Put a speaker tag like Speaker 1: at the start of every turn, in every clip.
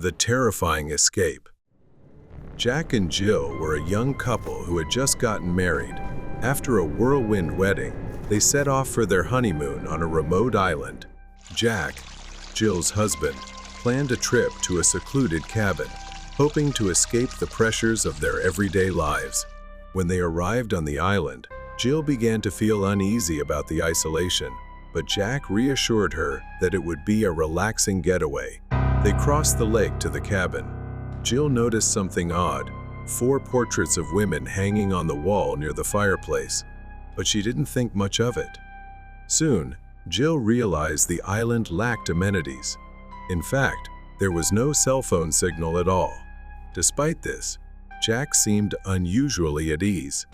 Speaker 1: The terrifying escape. Jack and Jill were a young couple who had just gotten married. After a whirlwind wedding, they set off for their honeymoon on a remote island. Jack, Jill's husband, planned a trip to a secluded cabin, hoping to escape the pressures of their everyday lives. When they arrived on the island, Jill began to feel uneasy about the isolation, but Jack reassured her that it would be a relaxing getaway. They crossed the lake to the cabin. Jill noticed something odd, 4 portraits of women hanging on the wall near the fireplace, but she didn't think much of it. Soon, Jill realized the island lacked amenities. In fact, there was no cell phone signal at all. Despite this, Jack seemed unusually at ease,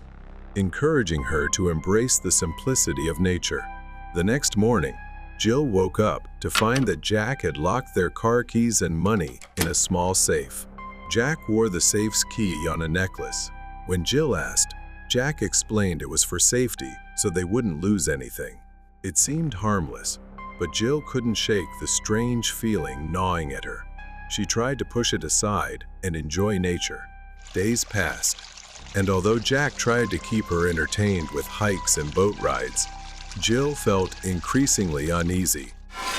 Speaker 1: encouraging her to embrace the simplicity of nature. The next morning, Jill woke up to find that Jack had locked their car keys and money in a small safe. Jack wore the safe's key on a necklace. When Jill asked, Jack explained it was for safety so they wouldn't lose anything. It seemed harmless, but Jill couldn't shake the strange feeling gnawing at her. She tried to push it aside and enjoy nature. Days passed, and although Jack tried to keep her entertained with hikes and boat rides, Jill felt increasingly uneasy.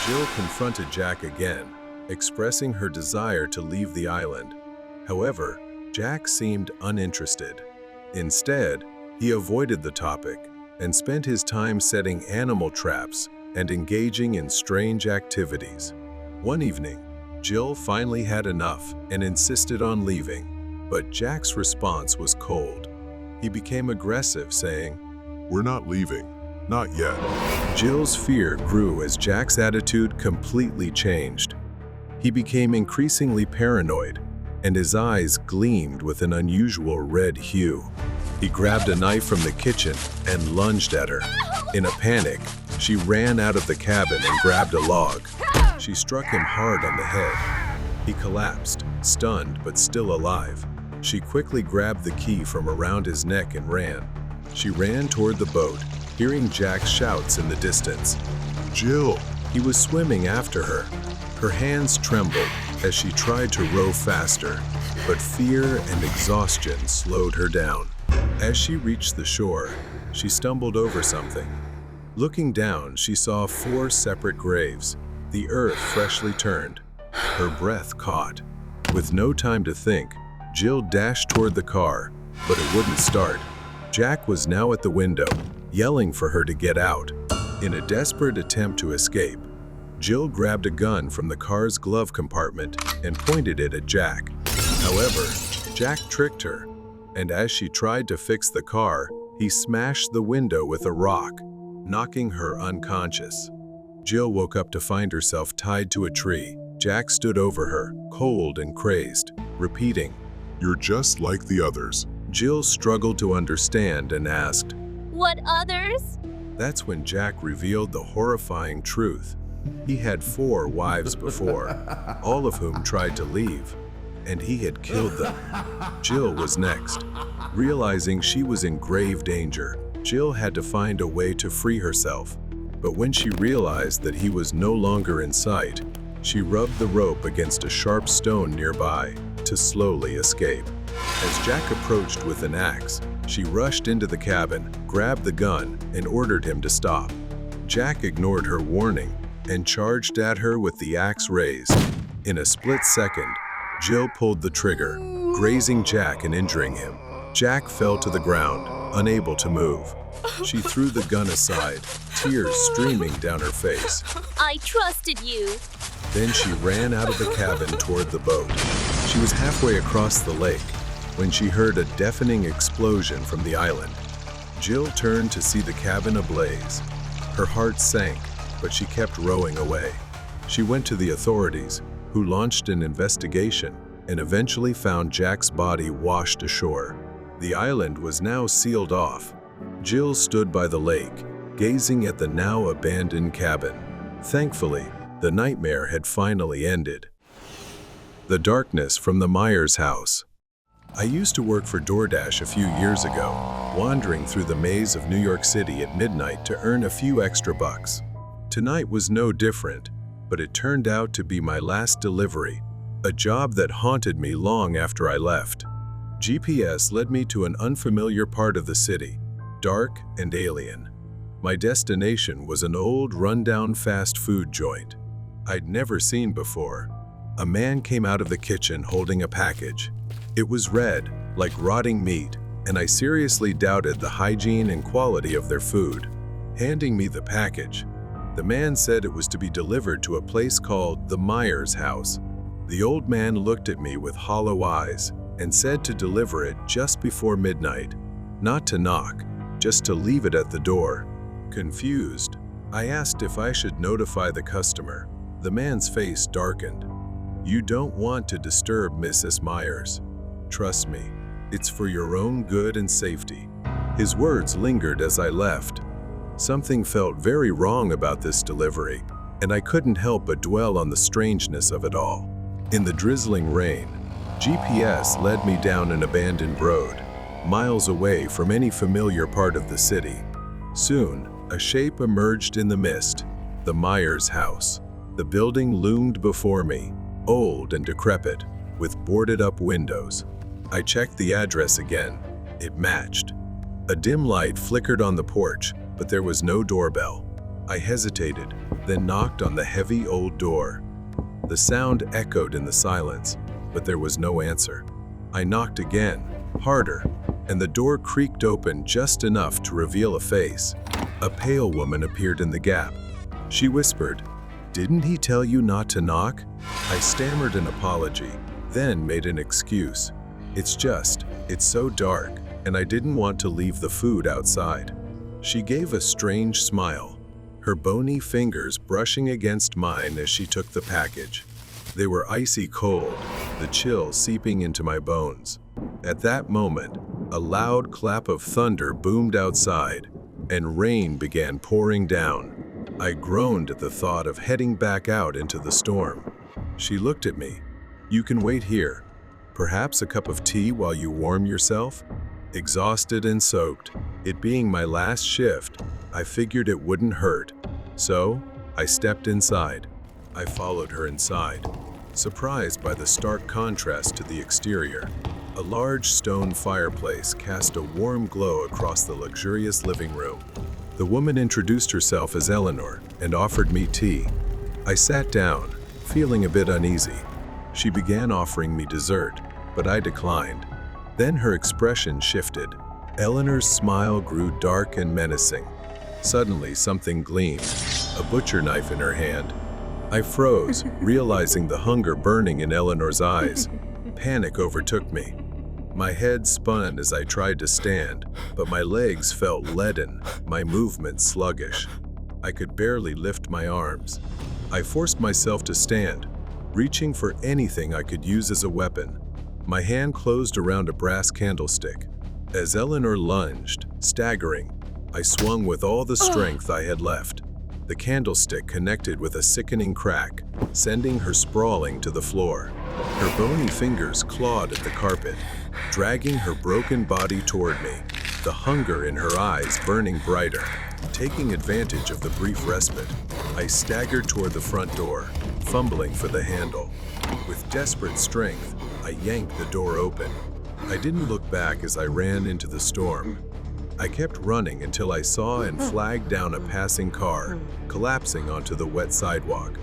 Speaker 1: Jill confronted Jack again, expressing her desire to leave the island. However, Jack seemed uninterested. Instead, he avoided the topic and spent his time setting animal traps and engaging in strange activities. One evening, Jill finally had enough and insisted on leaving, but Jack's response was cold. He became aggressive, saying,
Speaker 2: "We're not leaving. Not yet."
Speaker 1: Jill's fear grew as Jack's attitude completely changed. He became increasingly paranoid, and his eyes gleamed with an unusual red hue. He grabbed a knife from the kitchen and lunged at her. In a panic, she ran out of the cabin and grabbed a log. She struck him hard on the head. He collapsed, stunned but still alive. She quickly grabbed the key from around his neck and ran. She ran toward the boat, hearing Jack's shouts in the distance.
Speaker 2: "Jill!"
Speaker 1: He was swimming after her. Her hands trembled as she tried to row faster, but fear and exhaustion slowed her down. As she reached the shore, she stumbled over something. Looking down, she saw 4 separate graves, the earth freshly turned. Her breath caught. With no time to think, Jill dashed toward the car, but it wouldn't start. Jack was now at the window, yelling for her to get out. In a desperate attempt to escape, Jill grabbed a gun from the car's glove compartment and pointed it at Jack. However, Jack tricked her, and as she tried to fix the car, he smashed the window with a rock, knocking her unconscious. Jill woke up to find herself tied to a tree. Jack stood over her, cold and crazed, repeating,
Speaker 2: "You're just like the others."
Speaker 1: Jill struggled to understand and asked,
Speaker 3: "What others?"
Speaker 1: That's when Jack revealed the horrifying truth. He had 4 wives before, all of whom tried to leave, and he had killed them. Jill was next. Realizing she was in grave danger, Jill had to find a way to free herself. But when she realized that he was no longer in sight, she rubbed the rope against a sharp stone nearby to slowly escape. As Jack approached with an axe, she rushed into the cabin, grabbed the gun, and ordered him to stop. Jack ignored her warning and charged at her with the axe raised. In a split second, Jill pulled the trigger, grazing Jack and injuring him. Jack fell to the ground, unable to move. She threw the gun aside, tears streaming down her face.
Speaker 3: "I trusted you."
Speaker 1: Then she ran out of the cabin toward the boat. She was halfway across the lake when she heard a deafening explosion from the island. Jill turned to see the cabin ablaze. Her heart sank, but she kept rowing away. She went to the authorities, who launched an investigation and eventually found Jack's body washed ashore. The island was now sealed off. Jill stood by the lake, gazing at the now abandoned cabin. Thankfully, the nightmare had finally ended. The darkness from the Myers house. I used to work for DoorDash a few years ago, wandering through the maze of New York City at midnight to earn a few extra bucks. Tonight was no different, but it turned out to be my last delivery. a job that haunted me long after I left. GPS led me to an unfamiliar part of the city, dark and alien. My destination was an old, rundown fast food joint I'd never seen before. A man came out of the kitchen holding a package. It was red, like rotting meat, and I seriously doubted the hygiene and quality of their food. Handing me the package, the man said it was to be delivered to a place called the Myers house. The old man looked at me with hollow eyes and said to deliver it just before midnight, not to knock, just to leave it at the door. Confused, I asked if I should notify the customer. The man's face darkened. "You don't want to disturb Mrs. Myers. Trust me, it's for your own good and safety." His words lingered as I left. Something felt very wrong about this delivery, and I couldn't help but dwell on the strangeness of it all. In the drizzling rain, GPS led me down an abandoned road, miles away from any familiar part of the city. Soon, a shape emerged in the mist, the Myers house. The building loomed before me, old and decrepit, with boarded-up windows. I checked the address again. It matched. A dim light flickered on the porch, but there was no doorbell. I hesitated, then knocked on the heavy old door. The sound echoed in the silence, but there was no answer. I knocked again, harder, and the door creaked open just enough to reveal a face. A pale woman appeared in the gap. She whispered, "Didn't he tell you not to knock?" I stammered an apology, then made an excuse. It's so dark, and I didn't want to leave the food outside." She gave a strange smile, her bony fingers brushing against mine as she took the package. They were icy cold, the chill seeping into my bones. At that moment, a loud clap of thunder boomed outside, and rain began pouring down. I groaned at the thought of heading back out into the storm. She looked at me. "You can wait here. Perhaps a cup of tea while you warm yourself?" Exhausted and soaked, it being my last shift, I figured it wouldn't hurt. So, I stepped inside. I followed her inside, surprised by the stark contrast to the exterior. A large stone fireplace cast a warm glow across the luxurious living room. The woman introduced herself as Eleanor and offered me tea. I sat down, feeling a bit uneasy. She began offering me dessert, but I declined. Then her expression shifted. Eleanor's smile grew dark and menacing. Suddenly, something gleamed, a butcher knife in her hand. I froze, realizing the hunger burning in Eleanor's eyes. Panic overtook me. My head spun as I tried to stand, but my legs felt leaden, my movements sluggish. I could barely lift my arms. I forced myself to stand, reaching for anything I could use as a weapon. My hand closed around a brass candlestick. As Eleanor lunged, staggering, I swung with all the strength I had left. The candlestick connected with a sickening crack, sending her sprawling to the floor. Her bony fingers clawed at the carpet, dragging her broken body toward me, the hunger in her eyes burning brighter. Taking advantage of the brief respite, I staggered toward the front door, fumbling for the handle. With desperate strength, I yanked the door open. I didn't look back as I ran into the storm. I kept running until I saw and flagged down a passing car, collapsing onto the wet sidewalk.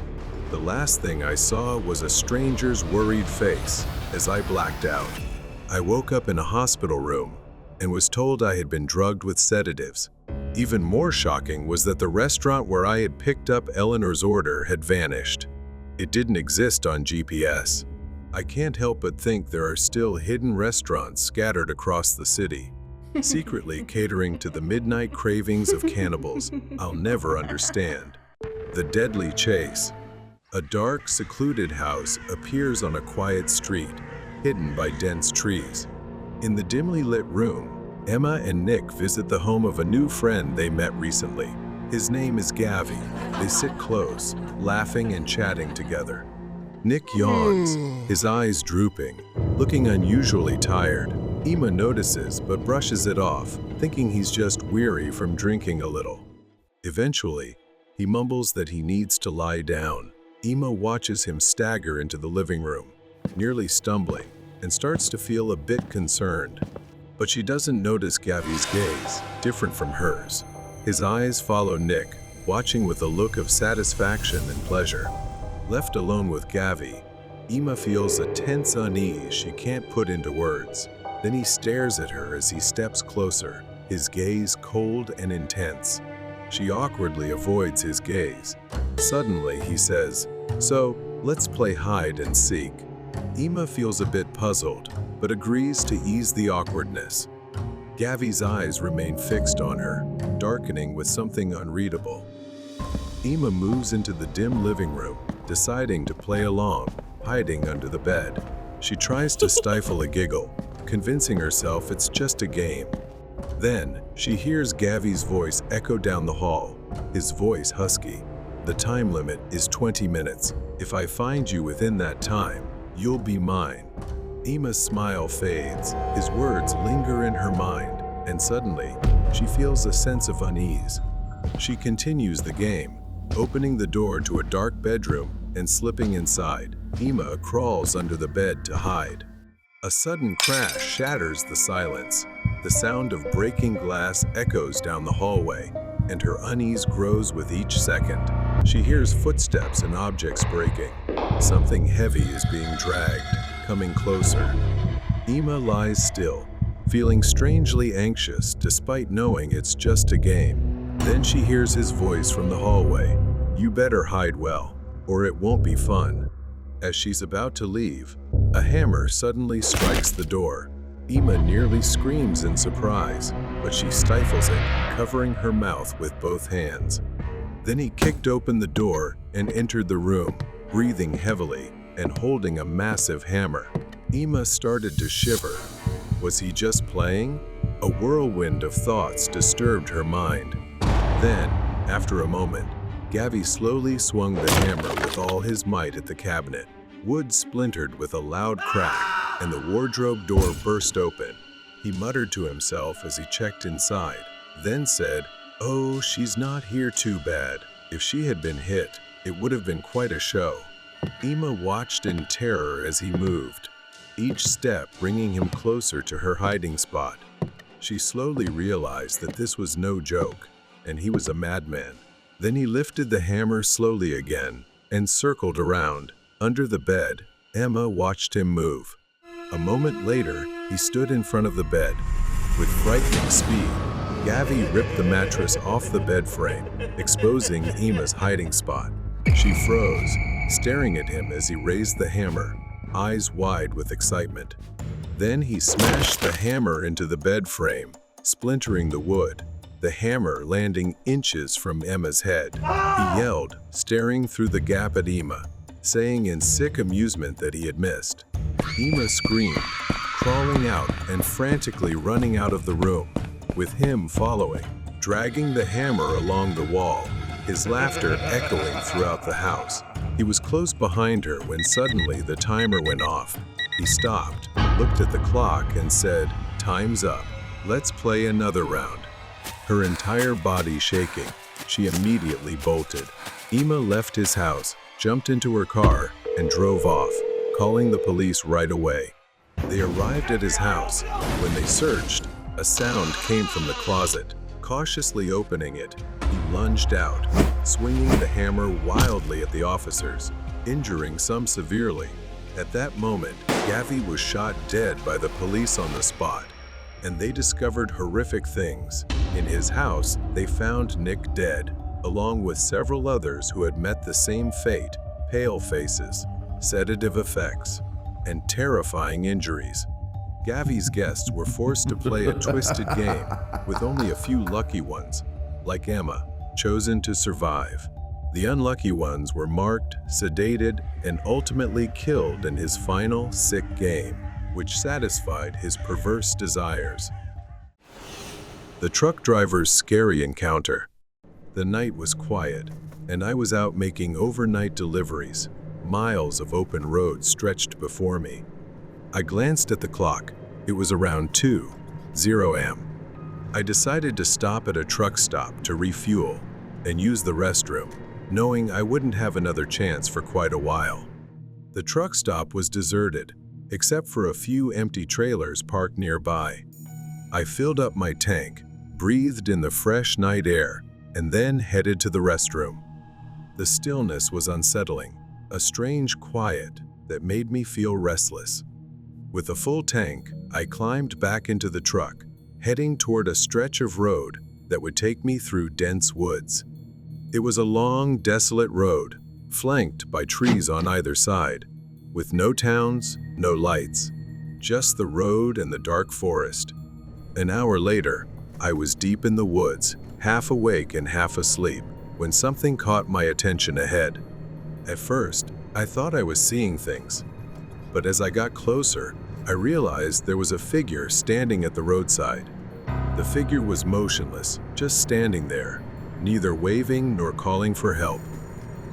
Speaker 1: The last thing I saw was a stranger's worried face as I blacked out. I woke up in a hospital room and was told I had been drugged with sedatives. Even more shocking was that the restaurant where I had picked up Eleanor's order had vanished. It didn't exist on GPS. I can't help but think there are still hidden restaurants scattered across the city, secretly catering to the midnight cravings of cannibals I'll never understand. The Deadly Chase. A dark, secluded house appears on a quiet street, hidden by dense trees. In the dimly lit room, Emma and Nick visit the home of a new friend they met recently. His name is Gavi. They sit close, laughing and chatting together. Nick yawns, his eyes drooping, looking unusually tired. Emma notices but brushes it off, thinking he's just weary from drinking a little. Eventually, he mumbles that he needs to lie down. Emma watches him stagger into the living room, nearly stumbling, and starts to feel a bit concerned. But she doesn't notice Gavi's gaze, different from hers. His eyes follow Nick, watching with a look of satisfaction and pleasure. Left alone with Gavi, Emma feels a tense unease she can't put into words. Then he stares at her as he steps closer, his gaze cold and intense. She awkwardly avoids his gaze. Suddenly, he says, "So, let's play hide and seek." Emma feels a bit puzzled, but agrees to ease the awkwardness. Gavi's eyes remain fixed on her, darkening with something unreadable. Emma moves into the dim living room, deciding to play along, hiding under the bed. She tries to stifle a giggle, convincing herself it's just a game. Then, she hears Gavi's voice echo down the hall, his voice husky. "The time limit is 20 minutes. If I find you within that time, you'll be mine." Emma's smile fades, his words linger in her mind, and suddenly, she feels a sense of unease. She continues the game, opening the door to a dark bedroom and slipping inside. Emma crawls under the bed to hide. A sudden crash shatters the silence. The sound of breaking glass echoes down the hallway, and her unease grows with each second. She hears footsteps and objects breaking. Something heavy is being dragged, coming closer. Emma lies still, feeling strangely anxious despite knowing it's just a game. Then she hears his voice from the hallway. "You better hide well, or it won't be fun." As she's about to leave, a hammer suddenly strikes the door. Emma nearly screams in surprise, but she stifles it, covering her mouth with both hands. Then he kicked open the door and entered the room, breathing heavily and holding a massive hammer. Emma started to shiver. Was he just playing? A whirlwind of thoughts disturbed her mind. Then, after a moment, Gavi slowly swung the hammer with all his might at the cabinet. Wood splintered with a loud crack, and the wardrobe door burst open. He muttered to himself as he checked inside, then said, "Oh, she's not here too bad. If she had been hit, it would have been quite a show." Emma watched in terror as he moved, each step bringing him closer to her hiding spot. She slowly realized that this was no joke, and he was a madman. Then he lifted the hammer slowly again and circled around. Under the bed, Emma watched him move. A moment later, he stood in front of the bed. With frightening speed, Gavi ripped the mattress off the bed frame, exposing Emma's hiding spot. She froze, staring at him as he raised the hammer, eyes wide with excitement. Then he smashed the hammer into the bed frame, splintering the wood, the hammer landing inches from Emma's head. He yelled, staring through the gap at Emma, saying in sick amusement that he had missed. Emma screamed, crawling out and frantically running out of the room, with him following, dragging the hammer along the wall, his laughter echoing throughout the house. He was close behind her when suddenly the timer went off. He stopped, looked at the clock and said, "Time's up. Let's play another round." Her entire body shaking, she immediately bolted. Emma left his house, jumped into her car, and drove off, calling the police right away. They arrived at his house. When they searched, a sound came from the closet. Cautiously opening it, he lunged out, swinging the hammer wildly at the officers, injuring some severely. At that moment, Gavi was shot dead by the police on the spot, and they discovered horrific things. In his house, they found Nick dead, along with several others who had met the same fate: pale faces, sedative effects, and terrifying injuries. Gavi's guests were forced to play a twisted game, with only a few lucky ones, like Emma, chosen to survive. The unlucky ones were marked, sedated, and ultimately killed in his final sick game, which satisfied his perverse desires. The truck driver's scary encounter. The night was quiet, and I was out making overnight deliveries. Miles of open road stretched before me. I glanced at the clock. It was around 2:00 a.m. I decided to stop at a truck stop to refuel and use the restroom, knowing I wouldn't have another chance for quite a while. The truck stop was deserted, except for a few empty trailers parked nearby. I filled up my tank, breathed in the fresh night air, and then headed to the restroom. The stillness was unsettling, a strange quiet that made me feel restless. With a full tank, I climbed back into the truck, heading toward a stretch of road that would take me through dense woods. It was a long, desolate road, flanked by trees on either side, with no towns, no lights, just the road and the dark forest. An hour later, I was deep in the woods, half awake and half asleep, when something caught my attention ahead. At first, I thought I was seeing things, but as I got closer, I realized there was a figure standing at the roadside. The figure was motionless, just standing there, neither waving nor calling for help.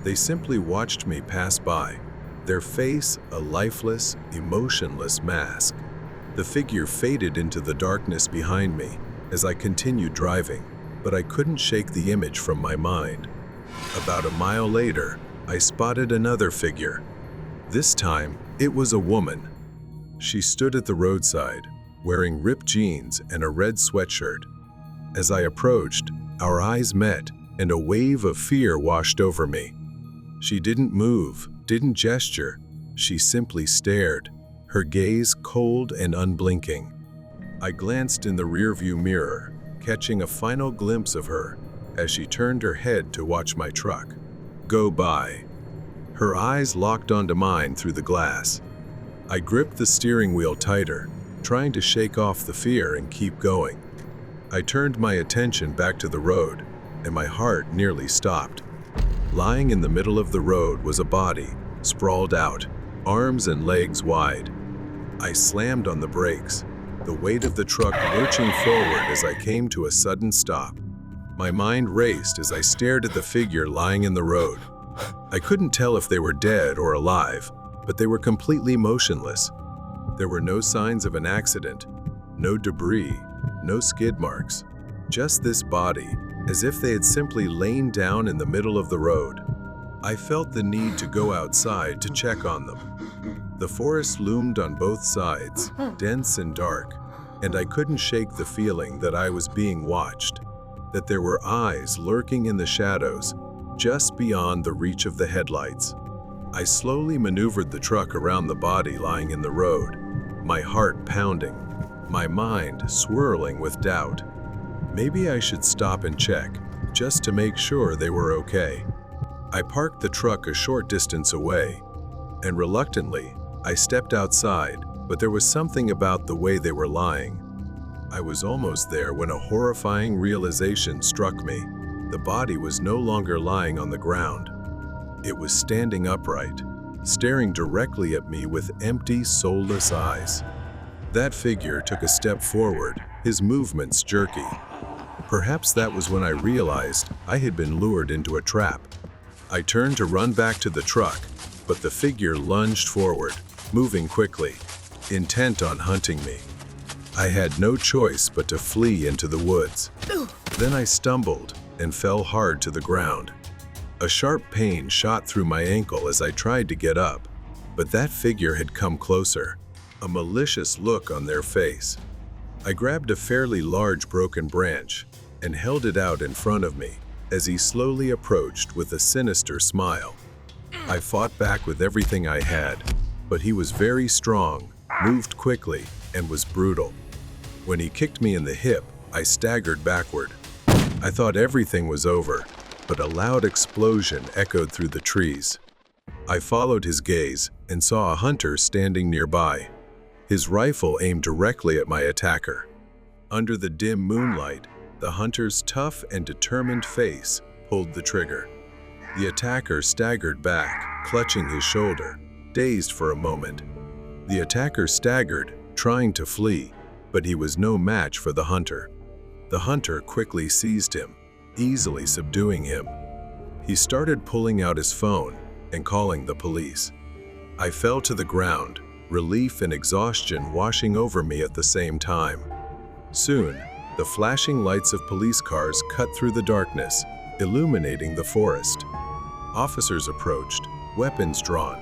Speaker 1: They simply watched me pass by, their face a lifeless, emotionless mask. The figure faded into the darkness behind me as I continued driving, but I couldn't shake the image from my mind. About a mile later, I spotted another figure. This time, it was a woman. She stood at the roadside, wearing ripped jeans and a red sweatshirt. As I approached, our eyes met, and a wave of fear washed over me. She didn't move, didn't gesture. She simply stared, her gaze cold and unblinking. I glanced in the rearview mirror, catching a final glimpse of her as she turned her head to watch my truck go by. Her eyes locked onto mine through the glass. I gripped the steering wheel tighter, trying to shake off the fear and keep going. I turned my attention back to the road, and my heart nearly stopped. Lying in the middle of the road was a body, sprawled out, arms and legs wide. I slammed on the brakes, the weight of the truck lurching forward as I came to a sudden stop. My mind raced as I stared at the figure lying in the road. I couldn't tell if they were dead or alive, but they were completely motionless. There were no signs of an accident, no debris, no skid marks, just this body, as if they had simply lain down in the middle of the road. I felt the need to go outside to check on them. The forest loomed on both sides, dense and dark, and I couldn't shake the feeling that I was being watched, that there were eyes lurking in the shadows, just beyond the reach of the headlights. I slowly maneuvered the truck around the body lying in the road, my heart pounding, my mind swirling with doubt. Maybe I should stop and check, just to make sure they were okay. I parked the truck a short distance away, and reluctantly, I stepped outside, but there was something about the way they were lying. I was almost there when a horrifying realization struck me. The body was no longer lying on the ground. It was standing upright, staring directly at me with empty, soulless eyes. That figure took a step forward, his movements jerky. Perhaps that was when I realized I had been lured into a trap. I turned to run back to the truck, but the figure lunged forward, moving quickly, intent on hunting me. I had no choice but to flee into the woods. Then I stumbled and fell hard to the ground. A sharp pain shot through my ankle as I tried to get up, but that figure had come closer, a malicious look on their face. I grabbed a fairly large broken branch and held it out in front of me as he slowly approached with a sinister smile. I fought back with everything I had, but he was very strong, moved quickly, and was brutal. When he kicked me in the hip, I staggered backward. I thought everything was over, but a loud explosion echoed through the trees. I followed his gaze and saw a hunter standing nearby, his rifle aimed directly at my attacker. Under the dim moonlight, the hunter's tough and determined face pulled the trigger. The attacker staggered back, clutching his shoulder, dazed for a moment. The attacker staggered, trying to flee, but he was no match for the hunter. The hunter quickly seized him, easily subduing him. He started pulling out his phone and calling the police. I fell to the ground, relief and exhaustion washing over me at the same time. Soon, the flashing lights of police cars cut through the darkness, illuminating the forest. Officers approached, weapons drawn,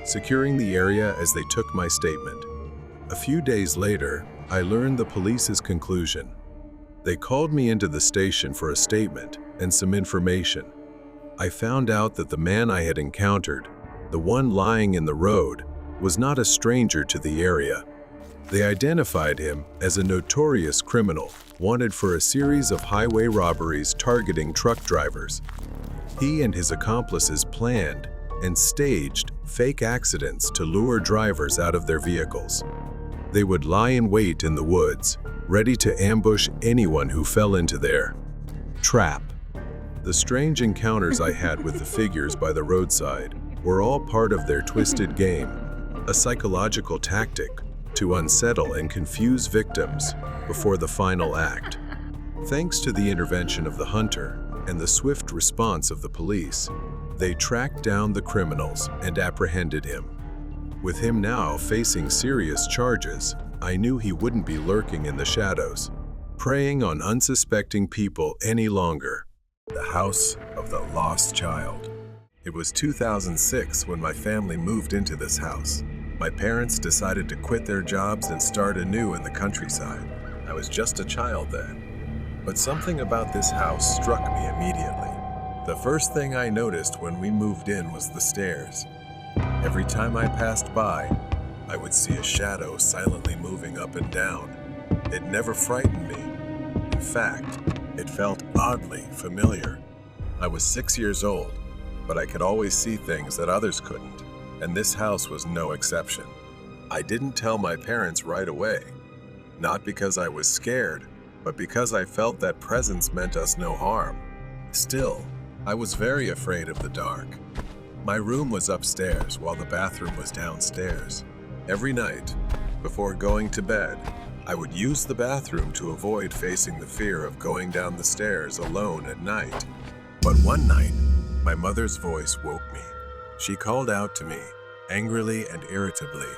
Speaker 1: securing the area as they took my statement. A few days later, I learned the police's conclusion. They called me into the station for a statement and some information. I found out that the man I had encountered, the one lying in the road, was not a stranger to the area. They identified him as a notorious criminal, wanted for a series of highway robberies targeting truck drivers. He and his accomplices planned and staged fake accidents to lure drivers out of their vehicles. They would lie in wait in the woods, ready to ambush anyone who fell into their trap. The strange encounters I had with the figures by the roadside were all part of their twisted game, a psychological tactic to unsettle and confuse victims before the final act. Thanks to the intervention of the hunter and the swift response of the police, they tracked down the criminals and apprehended him. With him now facing serious charges, I knew he wouldn't be lurking in the shadows, preying on unsuspecting people any longer. The House of the Lost Child. It was 2006 when my family moved into this house. My parents decided to quit their jobs and start anew in the countryside. I was just a child then. But something about this house struck me immediately. The first thing I noticed when we moved in was the stairs. Every time I passed by, I would see a shadow silently moving up and down. It never frightened me. In fact, it felt oddly familiar. I was 6 years old, but I could always see things that others couldn't, and this house was no exception. I didn't tell my parents right away, not because I was scared, but because I felt that presence meant us no harm. Still, I was very afraid of the dark. My room was upstairs while the bathroom was downstairs. Every night, before going to bed, I would use the bathroom to avoid facing the fear of going down the stairs alone at night. But one night, my mother's voice woke me. She called out to me, angrily and irritably,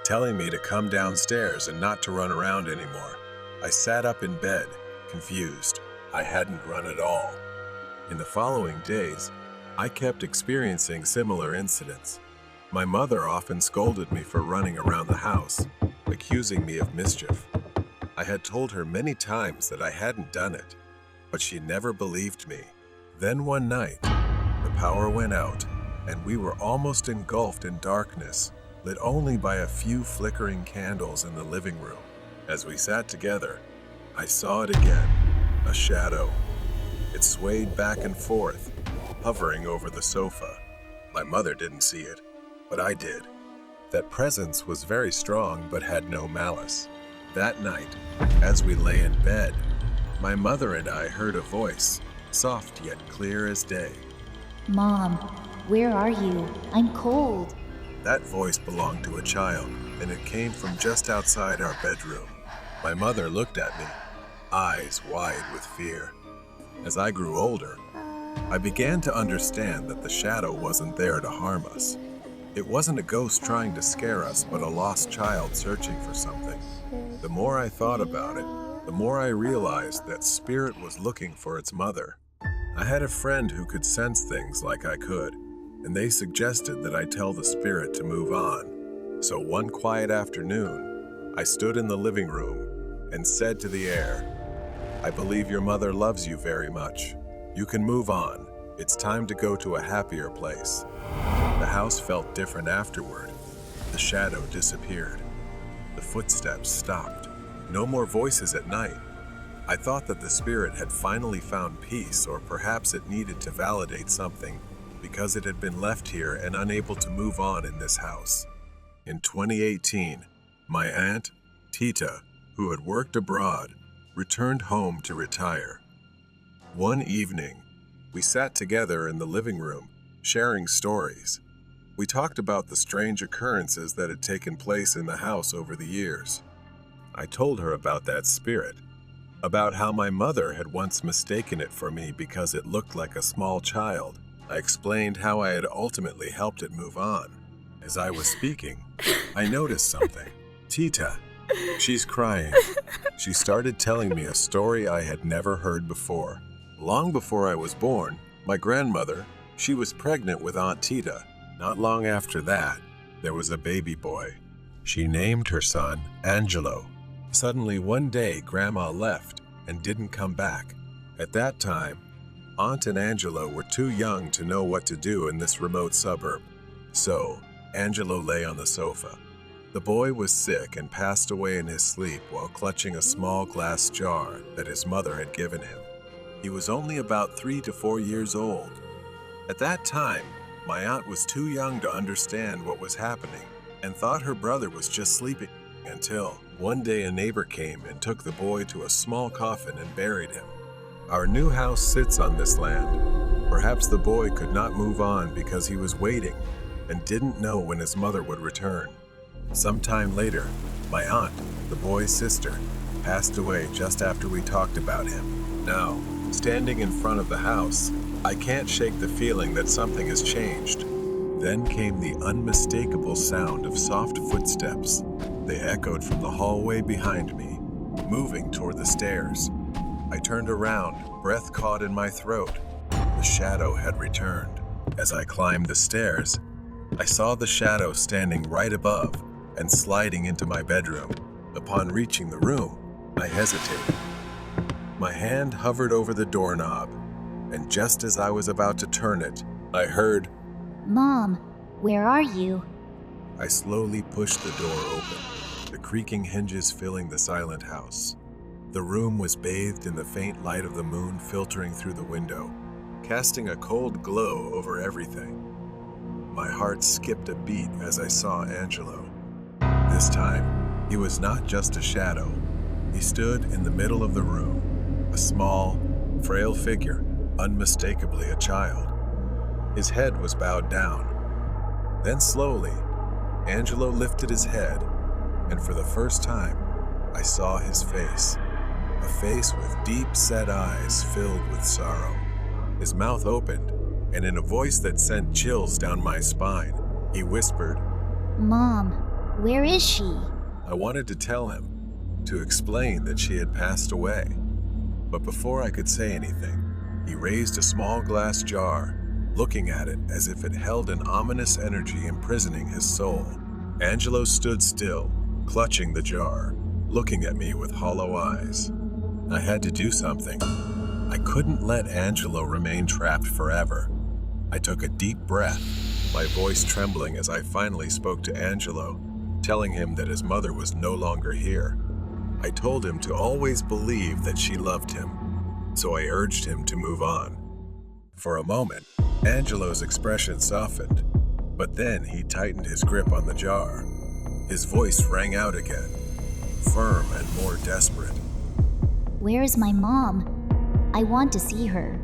Speaker 1: telling me to come downstairs and not to run around anymore. I sat up in bed, confused. I hadn't run at all. In the following days, I kept experiencing similar incidents. My mother often scolded me for running around the house, accusing me of mischief. I had told her many times that I hadn't done it, but she never believed me. Then one night, the power went out, and we were almost engulfed in darkness, lit only by a few flickering candles in the living room. As we sat together, I saw it again, a shadow. It swayed back and forth, hovering over the sofa. My mother didn't see it, but I did. That presence was very strong but had no malice. That night, as we lay in bed, my mother and I heard a voice, soft yet clear as day.
Speaker 4: Mom, where are you? I'm cold.
Speaker 1: That voice belonged to a child, and it came from just outside our bedroom. My mother looked at me, eyes wide with fear. As I grew older, I began to understand that the shadow wasn't there to harm us. It wasn't a ghost trying to scare us, but a lost child searching for something. The more I thought about it, the more I realized that spirit was looking for its mother. I had a friend who could sense things like I could, and they suggested that I tell the spirit to move on. So one quiet afternoon, I stood in the living room and said to the air, "I believe your mother loves you very much. You can move on. It's time to go to a happier place." The house felt different afterward. The shadow disappeared. The footsteps stopped. No more voices at night. I thought that the spirit had finally found peace, or perhaps it needed to validate something because it had been left here and unable to move on in this house. In 2018, my aunt, Tita, who had worked abroad, returned home to retire. One evening, we sat together in the living room, sharing stories. We talked about the strange occurrences that had taken place in the house over the years. I told her about that spirit, about how my mother had once mistaken it for me because it looked like a small child. I explained how I had ultimately helped it move on. As I was speaking, I noticed something. Tita, she's crying. She started telling me a story I had never heard before. Long before I was born, my grandmother, she was pregnant with Aunt Tita. Not long after that, there was a baby boy. She named her son Angelo. Suddenly one day, Grandma left and didn't come back. At that time, Aunt and Angelo were too young to know what to do in this remote suburb. So, Angelo lay on the sofa. The boy was sick and passed away in his sleep while clutching a small glass jar that his mother had given him. He was only about 3 to 4 years old. At that time, my aunt was too young to understand what was happening and thought her brother was just sleeping until one day a neighbor came and took the boy to a small coffin and buried him. Our new house sits on this land. Perhaps the boy could not move on because he was waiting and didn't know when his mother would return. Sometime later, my aunt, the boy's sister, passed away just after we talked about him. Now, standing in front of the house, I can't shake the feeling that something has changed. Then came the unmistakable sound of soft footsteps. They echoed from the hallway behind me, moving toward the stairs. I turned around, breath caught in my throat. The shadow had returned. As I climbed the stairs, I saw the shadow standing right above and sliding into my bedroom. Upon reaching the room, I hesitated. My hand hovered over the doorknob, and just as I was about to turn it, I heard,
Speaker 4: Mom, where are you?
Speaker 1: I slowly pushed the door open, the creaking hinges filling the silent house. The room was bathed in the faint light of the moon filtering through the window, casting a cold glow over everything. My heart skipped a beat as I saw Angelo. This time, he was not just a shadow. He stood in the middle of the room, a small, frail figure, unmistakably a child. His head was bowed down. Then slowly, Angelo lifted his head, and for the first time, I saw his face. A face with deep-set eyes filled with sorrow. His mouth opened, and in a voice that sent chills down my spine, he whispered,
Speaker 4: Mom, where is she?
Speaker 1: I wanted to tell him, to explain that she had passed away. But before I could say anything, he raised a small glass jar, looking at it as if it held an ominous energy imprisoning his soul. Angelo stood still, clutching the jar, looking at me with hollow eyes. I had to do something. I couldn't let Angelo remain trapped forever. I took a deep breath, my voice trembling as I finally spoke to Angelo, telling him that his mother was no longer here. I told him to always believe that she loved him, so I urged him to move on. For a moment, Angelo's expression softened, but then he tightened his grip on the jar. His voice rang out again, firm and more desperate.
Speaker 4: Where is my mom? I want to see her.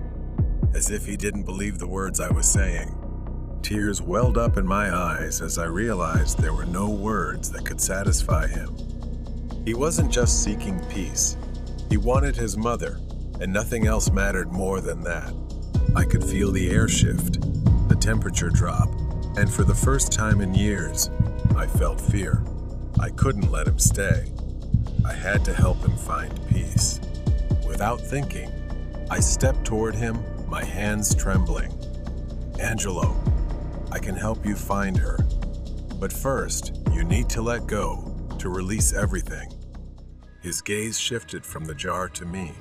Speaker 1: As if he didn't believe the words I was saying. Tears welled up in my eyes as I realized there were no words that could satisfy him. He wasn't just seeking peace. He wanted his mother, and nothing else mattered more than that. I could feel the air shift, the temperature drop, and for the first time in years, I felt fear. I couldn't let him stay. I had to help him find peace. Without thinking, I stepped toward him, my hands trembling. Angelo, I can help you find her. But first, you need to let go, to release everything. His gaze shifted from the jar to me,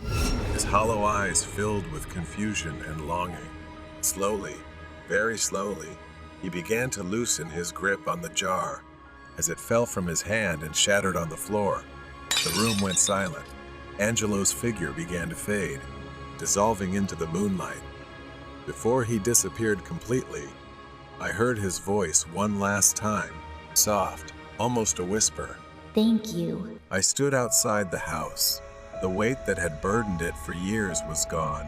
Speaker 1: his hollow eyes filled with confusion and longing. Slowly, very slowly, he began to loosen his grip on the jar. As it fell from his hand and shattered on the floor, the room went silent. Angelo's figure began to fade, dissolving into the moonlight. Before he disappeared completely, I heard his voice one last time, soft, almost a whisper.
Speaker 4: Thank you.
Speaker 1: I stood outside the house. The weight that had burdened it for years was gone.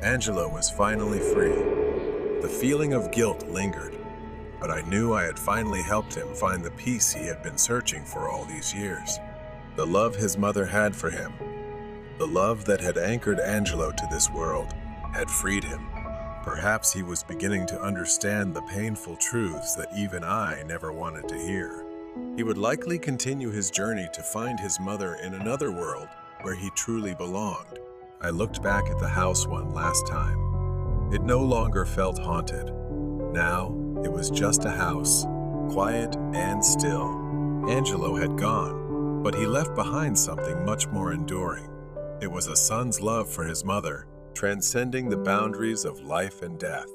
Speaker 1: Angelo was finally free. The feeling of guilt lingered, but I knew I had finally helped him find the peace he had been searching for all these years. The love his mother had for him, the love that had anchored Angelo to this world, had freed him. Perhaps he was beginning to understand the painful truths that even I never wanted to hear. He would likely continue his journey to find his mother in another world where he truly belonged. I looked back at the house one last time. It no longer felt haunted. Now, it was just a house, quiet and still. Angelo had gone, but he left behind something much more enduring. It was a son's love for his mother, transcending the boundaries of life and death.